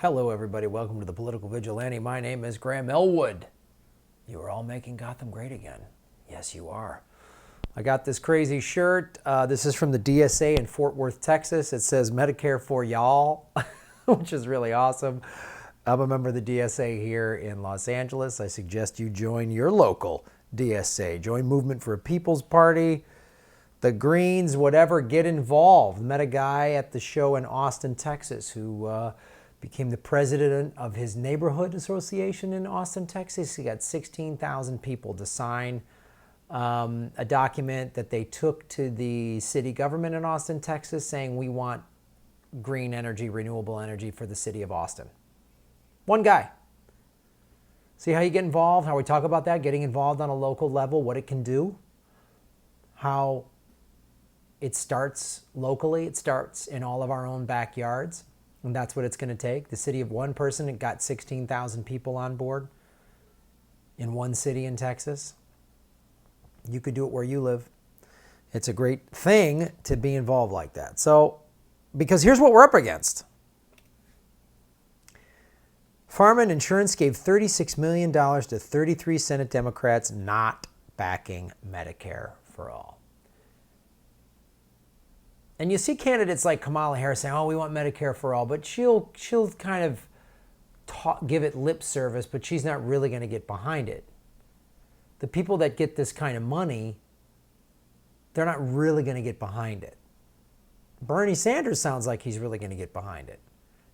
Hello, everybody. Welcome to the Political Vigilante. My name is Graham Elwood. You are all making Gotham great again. Yes, you are. I got this crazy shirt. This is from the DSA in Fort Worth, Texas. It says Medicare for y'all, which is really awesome. I'm a member of the DSA here in Los Angeles. I suggest you join your local DSA. Join Movement for a People's Party, the Greens, whatever. Get involved. Met a guy at the show in Austin, Texas, who became the president of his neighborhood association in Austin, Texas. He got 16,000 people to sign a document that they took to the city government in Austin, Texas, saying we want green energy, renewable energy for the city of Austin. One guy. See how you get involved, how we talk about that, getting involved on a local level, what it can do, how it starts locally, it starts in all of our own backyards. And that's what it's going to take. The city of one person, it got 16,000 people on board in one city in Texas. You could do it where you live. It's a great thing to be involved like that. So, because here's what we're up against. Pharma and insurance gave $36 million to 33 Senate Democrats not backing Medicare for all. And you see candidates like Kamala Harris saying, oh, we want Medicare for all, but she'll kind of give it lip service, but she's not really going to get behind it. The people that get this kind of money, they're not really going to get behind it. Bernie Sanders sounds like he's really going to get behind it.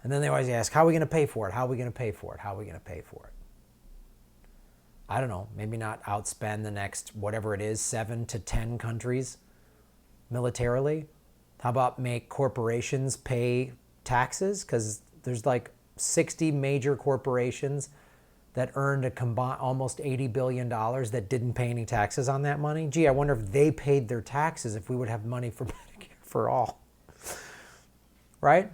And then they always ask, how are we going to pay for it? How are we going to pay for it? How are we going to pay for it? I don't know, maybe not outspend the next, whatever it is, 7 to 10 countries militarily. How about make corporations pay taxes? Because there's like 60 major corporations that earned a combined almost $80 billion that didn't pay any taxes on that money. Gee, I wonder if they paid their taxes, if we would have money for Medicare for all. Right?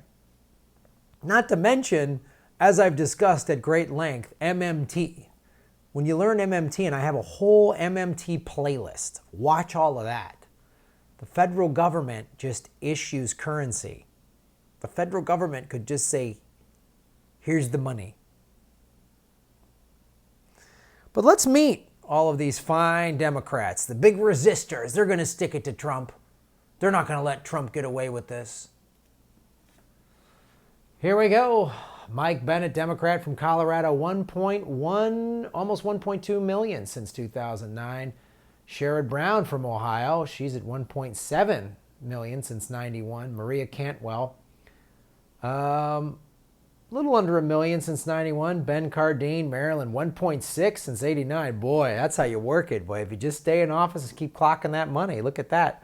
Not to mention, as I've discussed at great length, MMT. When you learn MMT, and I have a whole MMT playlist, watch all of that. The federal government just issues currency. The federal government could just say, here's the money. But let's meet all of these fine Democrats, the big resistors. They're going to stick it to Trump. They're not going to let Trump get away with this. Here we go. Mike Bennett, Democrat from Colorado, 1.1, almost 1.2 million since 2009. Sherrod Brown from Ohio, she's at 1.7 million since 91. Maria Cantwell, little under a million since 91. Ben Cardine, Maryland, 1.6 since 89. Boy, that's how you work it, boy. If you just stay in office and keep clocking that money, look at that.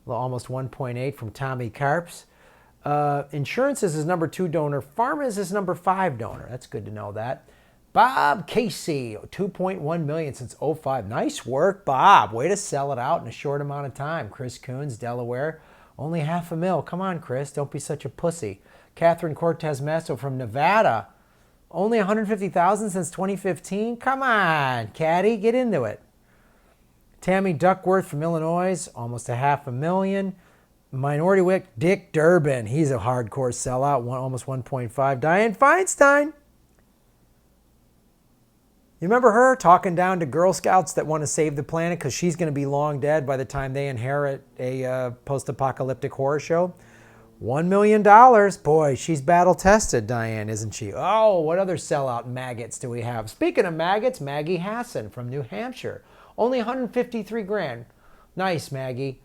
Well, almost 1.8 from Tommy Karps. Insurance is his number 2 donor. Pharma is his number 5 donor. That's good to know that. Bob Casey, 2.1 million since 05. Nice work, Bob. Way to sell it out in a short amount of time. Chris Coons, Delaware, only $500,000. Come on, Chris, don't be such a pussy. Catherine Cortez Masto from Nevada, only $150,000 since 2015. Come on, Caddy, get into it. Tammy Duckworth from Illinois, almost $500,000. Minority Whip, Dick Durbin, he's a hardcore sellout, almost 1.5. Dianne Feinstein. You remember her talking down to Girl Scouts that want to save the planet because she's going to be long dead by the time they inherit a post-apocalyptic horror show? $1 million. Boy, she's battle-tested, Diane, isn't she? Oh, what other sellout maggots do we have? Speaking of maggots, Maggie Hassan from New Hampshire. Only $153,000. Nice, Maggie.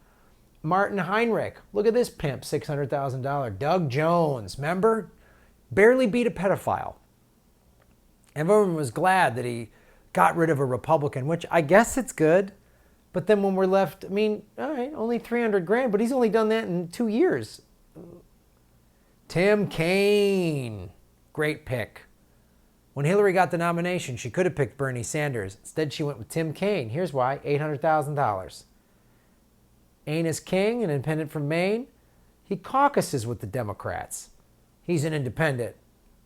Martin Heinrich. Look at this pimp, $600,000. Doug Jones, remember? Barely beat a pedophile. Everyone was glad that he got rid of a Republican, which I guess it's good. But then when we're left, I mean, all right, only $300,000, but he's only done that in 2 years. Tim Kaine, great pick. When Hillary got the nomination, she could have picked Bernie Sanders. Instead, she went with Tim Kaine. Here's why, $800,000. Anus King, an independent from Maine, he caucuses with the Democrats. He's an independent.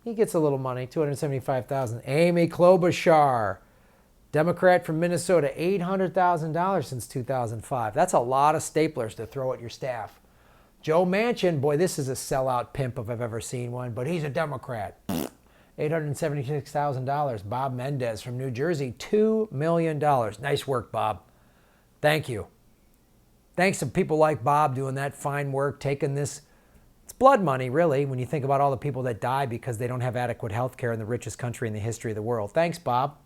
He gets a little money, $275,000. Amy Klobuchar, Democrat from Minnesota, $800,000 since 2005. That's a lot of staplers to throw at your staff. Joe Manchin, boy, this is a sellout pimp if I've ever seen one, but he's a Democrat. $876,000. Bob Mendez from New Jersey, $2 million. Nice work, Bob. Thank you. Thanks to people like Bob doing that fine work, taking this. It's blood money, really, when you think about all the people that die because they don't have adequate health care in the richest country in the history of the world. Thanks, Bob.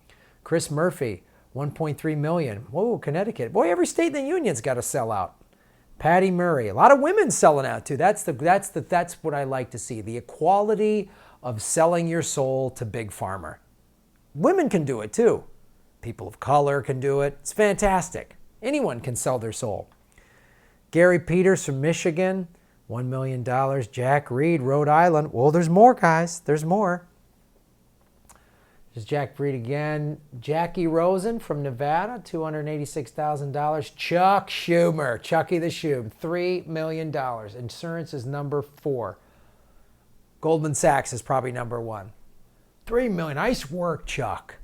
Chris Murphy, $1.3 million. Whoa, Connecticut. Boy, every state in the union's got to sell out. Patty Murray, a lot of women selling out too. That's what I like to see. The equality of selling your soul to Big Pharma. Women can do it too. People of color can do it. It's fantastic. Anyone can sell their soul. Gary Peters from Michigan, $1 million. Jack Reed, Rhode Island. Well, there's more, guys. There's more. There's Jack Reed again. Jackie Rosen from Nevada, $286,000. Chuck Schumer, Chucky the Shub, $3 million. Insurance is number 4. Goldman Sachs is probably number 1. $3 million. Nice work, Chuck.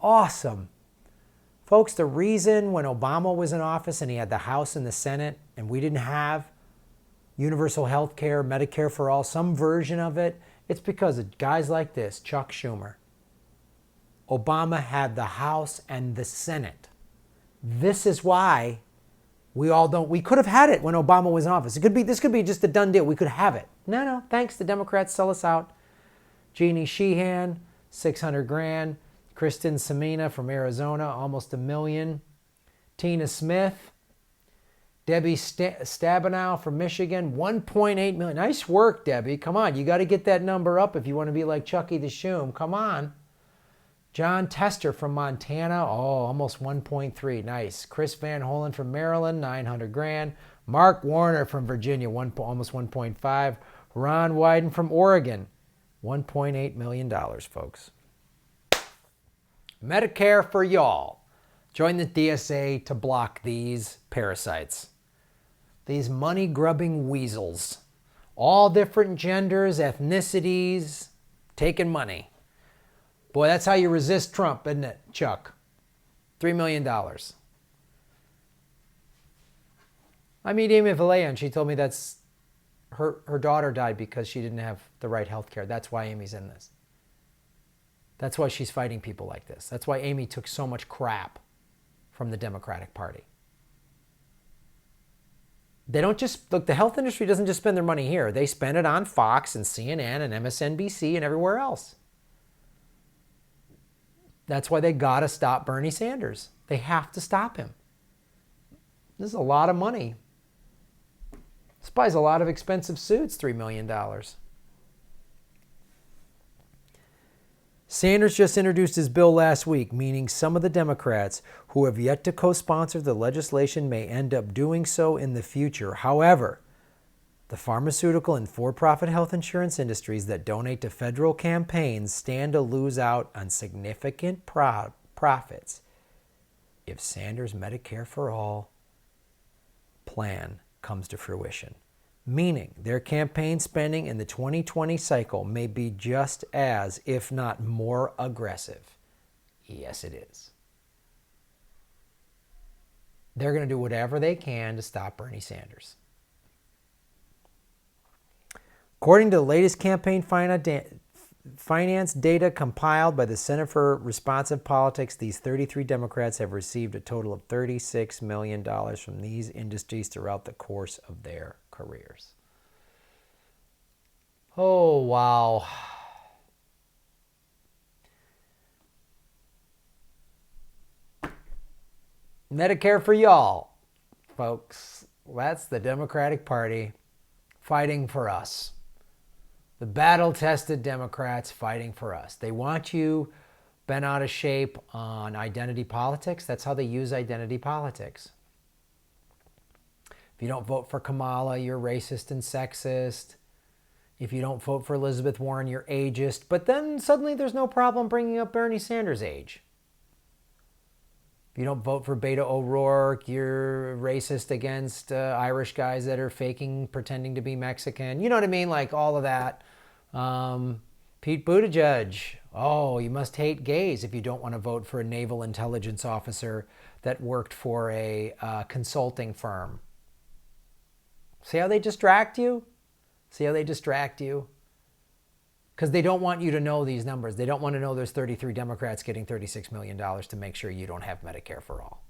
Awesome. Folks, the reason when Obama was in office and he had the House and the Senate and we didn't have universal health care, Medicare for all, some version of it, it's because of guys like this, Chuck Schumer. Obama had the House and the Senate. This is why we could have had it when Obama was in office. This could be just a done deal. We could have it. No, thanks. The Democrats sell us out. Jeannie Sheehan, $600,000. Kristen Samina from Arizona, almost $1 million. Tina Smith. Debbie Stabenow from Michigan, $1.8 million. Nice work, Debbie. Come on, you got to get that number up if you want to be like Chucky the Shum. Come on. John Tester from Montana, almost 1.3. Nice. Chris Van Hollen from Maryland, $900,000. Mark Warner from Virginia, almost 1.5. Ron Wyden from Oregon, $1.8 million, folks. Medicare for y'all. Join the DSA to block these parasites. These money-grubbing weasels. All different genders, ethnicities, taking money. Boy, that's how you resist Trump, isn't it, Chuck? $3 million. I meet Amy Vallejo, and she told me that's her daughter died because she didn't have the right health care. That's why Amy's in this. That's why she's fighting people like this. That's why Amy took so much crap from the Democratic Party. They don't just, look, the health industry doesn't just spend their money here. They spend it on Fox and CNN and MSNBC and everywhere else. That's why they got to stop Bernie Sanders. They have to stop him. This is a lot of money. This buys a lot of expensive suits, $3 million. Sanders just introduced his bill last week, meaning some of the Democrats who have yet to co-sponsor the legislation may end up doing so in the future. However, the pharmaceutical and for-profit health insurance industries that donate to federal campaigns stand to lose out on significant profits if Sanders' Medicare for All plan comes to fruition. Meaning their campaign spending in the 2020 cycle may be just as, if not more, aggressive. Yes, it is. They're going to do whatever they can to stop Bernie Sanders. According to the latest campaign finance data compiled by the Center for Responsive Politics, these 33 Democrats have received a total of $36 million from these industries throughout the course of their careers. Oh, wow. Medicare for y'all, folks. That's the Democratic Party fighting for us. The battle-tested Democrats fighting for us. They want you bent out of shape on identity politics. That's how they use identity politics. If you don't vote for Kamala, you're racist and sexist. If you don't vote for Elizabeth Warren, you're ageist. But then suddenly there's no problem bringing up Bernie Sanders' age. If you don't vote for Beto O'Rourke, you're racist against Irish guys that are faking, pretending to be Mexican. You know what I mean? Like all of that. Pete Buttigieg. Oh, you must hate gays if you don't want to vote for a naval intelligence officer that worked for a consulting firm. See how they distract you? See how they distract you? because they don't want you to know these numbers. They don't want to know there's 33 Democrats getting $36 million to make sure you don't have Medicare for all.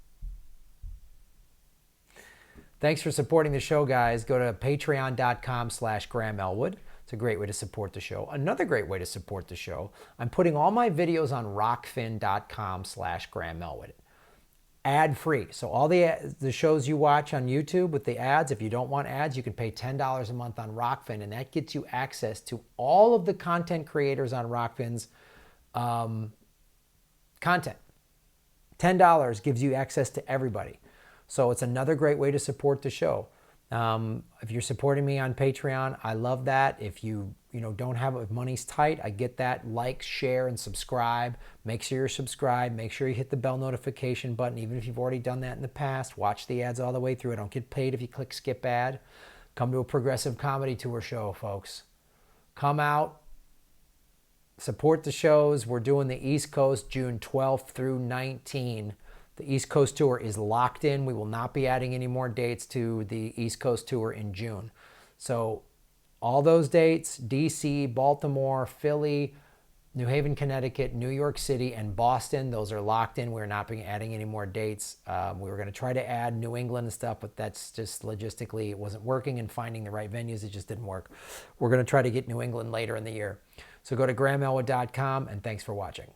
Thanks for supporting the show, guys. Go to patreon.com/Graham Elwood. It's a great way to support the show. Another great way to support the show, I'm putting all my videos on rockfin.com/Graham Elwood. Ad-free. So all the shows you watch on YouTube with the ads, if you don't want ads, you can pay $10 a month on Rockfin, and that gets you access to all of the content creators on Rockfin's content. $10 gives you access to everybody. So it's another great way to support the show. If you're supporting me on Patreon, I love that. If you don't have, if money's tight, I get that. Like, share, and subscribe. Make sure you're subscribed. Make sure you hit the bell notification button, even if you've already done that in the past. Watch the ads all the way through. I don't get paid if you click skip ad. Come to a progressive comedy tour show, folks. Come out. Support the shows. We're doing the East Coast June 12th through 19th. The East Coast Tour is locked in. We will not be adding any more dates to the East Coast Tour in June. So all those dates, DC, Baltimore, Philly, New Haven, Connecticut, New York City, and Boston, those are locked in. We're not adding any more dates. We were going to try to add New England and stuff, but that's just logistically, it wasn't working, and finding the right venues, it just didn't work. We're going to try to get New England later in the year. So go to GrahamElwood.com, and thanks for watching.